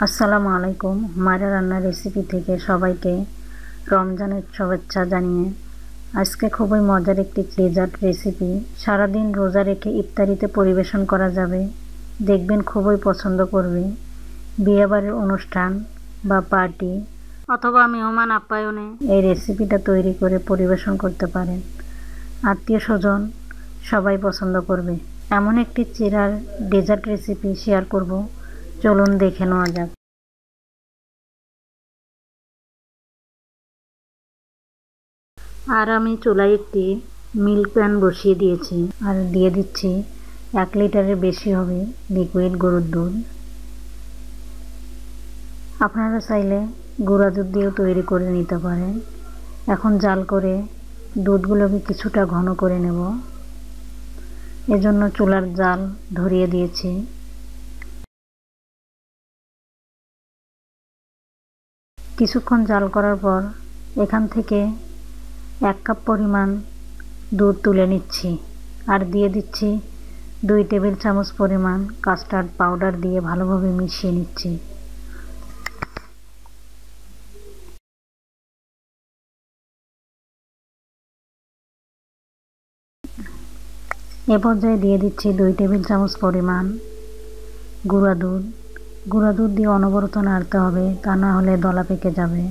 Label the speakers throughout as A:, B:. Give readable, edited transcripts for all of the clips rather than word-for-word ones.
A: আসসালামু আলাইকুম। মায়েরা রান্নার রেসিপি থেকে সবাইকে রমজানের শুভেচ্ছা জানিয়ে আজকে খুবই মজার একটি ডেজার্ট রেসিপি সারাদিন রোজা রেখে ইফতারিতে পরিবেশন করা যাবে। দেখবেন খুবই পছন্দ করবে। বিয়েবাড়ির অনুষ্ঠান বা পার্টি অথবা মেহমান আপ্যায়নে এই রেসিপিটা তৈরি করে পরিবেশন করতে পারেন। আত্মীয় স্বজন সবাই পছন্দ করবে। এমন একটি চিড়ার ডেজার্ট রেসিপি শেয়ার করব, চলুন দেখে নেওয়া যাক। আর আমি চুলায় একটি মিল্ক প্যান বসিয়ে দিয়েছি আর দিয়ে দিচ্ছি 1 লিটারের বেশি হবে লিকুইড গরুর দুধ। আপনারা চাইলে গুঁড়া দুধ দিয়েও তৈরি করে নিতে পারেন। এখন জাল করে দুধগুলোকে কিছুটা ঘন করে নেব। এজন্য চুলার জাল ধরিয়ে দিয়েছি। কিছুক্ষণ জাল করার পর এখান থেকে 1 কাপ পরিমাণ দুধ তুলে নিচ্ছি আর দিয়ে দিচ্ছি 2 টেবিল চামচ পরিমাণ কাস্টার্ড পাউডার দিয়ে ভালোভাবে মিশিয়ে নিচ্ছি। এ পর্যায়ে দিয়ে দিচ্ছি 2 টেবিল চামচ পরিমাণ গুঁড়া দুধ। গুঁড়া দুধ দিয়ে অনবরত নাড়তে হবে, তা না হলে দলা পেকে যাবে।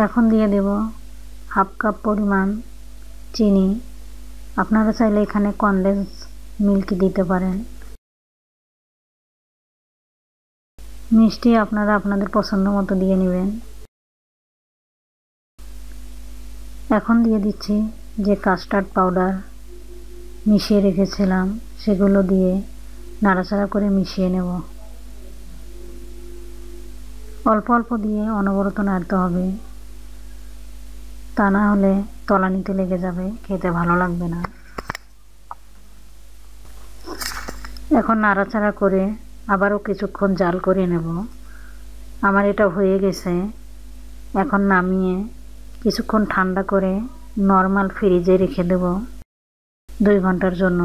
A: এখন দিয়ে দেব 1/2 কাপ পরিমাণ চিনি। আপনারা চাইলে এখানে কনডেন্স মিল্ক দিতে পারেন। মিষ্টি আপনারা আপনাদের পছন্দ মতো দিয়ে নেবেন। এখন দিয়ে দিচ্ছি যে কাস্টার্ড পাউডার মিশিয়ে রেখেছিলাম সেগুলো দিয়ে নাড়াচাড়া করে মিশিয়ে নেব। অল্প অল্প দিয়ে অনবরত নাড়তে হবে, তা না হলে তলানিতে লেগে যাবে, খেতে ভালো লাগবে না। এখন নাড়াচাড়া করে আবারও কিছুক্ষণ জাল করে নেব। আমার এটা হয়ে গেছে। এখন নামিয়ে কিছুক্ষণ ঠান্ডা করে নরমাল ফ্রিজে রেখে দেব 2 ঘন্টার জন্য।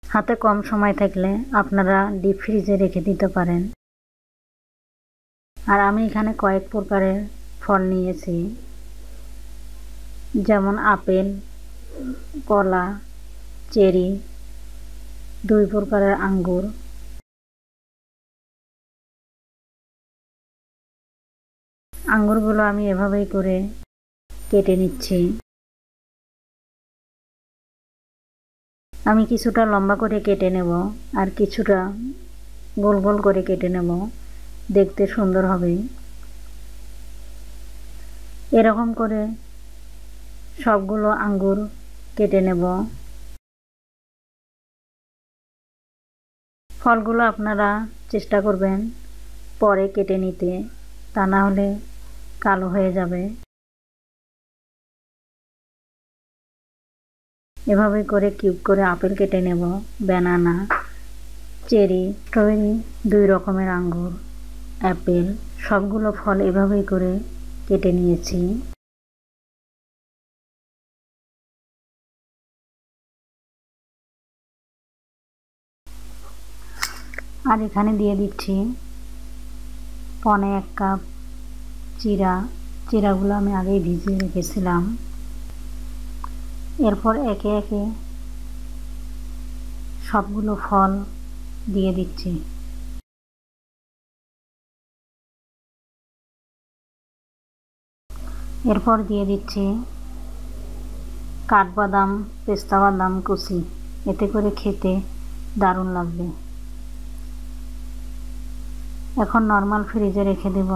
A: হাতে কম সময় থাকলে আপনারা ডিপ ফ্রিজে রেখে দিতে পারেন। আর আমি এখানে কয়েক প্রকারের ফল নিয়েছি, যেমন আপেল, কলা, চেরি, 2 প্রকারের আঙ্গুর। আঙ্গুরগুলো আমি এভাবেই করে কেটে নিচ্ছি। আমি কিছুটা লম্বা করে কেটে নেব আর কিছুটা গোল গোল করে কেটে নেব, দেখতে সুন্দর হবে। এরকম করে সবগুলো আঙ্গুর কেটে নেব। ফলগুলো আপনারা চেষ্টা করবেন পরে কেটে নিতে, তা না হলে কালো হয়ে যাবে। এভাবে করে কিউব করে আপেল কেটে নেব, ব্যানানা, চেরি, স্ট্রবেরি, 2 রকমের আঙ্গুর, অ্যাপেল, সবগুলো ফল এভাবেই করে কেটে নিয়েছি। আর এখানে দিয়ে দিচ্ছি 1 কাপ চিড়া। চিড়াগুলো আমি আগেই ভিজিয়ে রেখেছিলাম। এরপর একে একে সবগুলো ফল দিয়ে দিচ্ছি। এরপর দিয়ে দিচ্ছি কাঠবাদাম, পেস্তা বাদাম কুচি, এতে করে খেতে দারুণ লাগবে। এখন নরমাল ফ্রিজে রেখে দেব।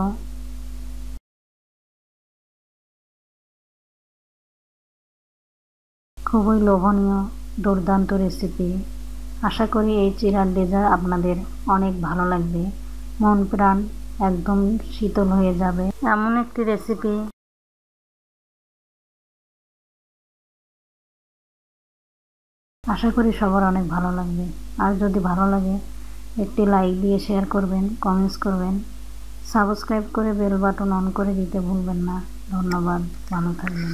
A: খুবই লোভনীয় দুর্দান্ত রেসিপি। আশা করি এই চিড়ার ডেজার্ট আপনাদের অনেক ভালো লাগবে। মন প্রাণ একদম শীতল হয়ে যাবে এমন একটি রেসিপি। আশা করি সবার অনেক ভালো লাগবে। আর যদি ভালো লাগে একটি লাইক দিয়ে শেয়ার করবেন, কমেন্টস করবেন, সাবস্ক্রাইব করে বেল বাটন অন করে দিতে ভুলবেন না। ধন্যবাদ, ভালো থাকবেন।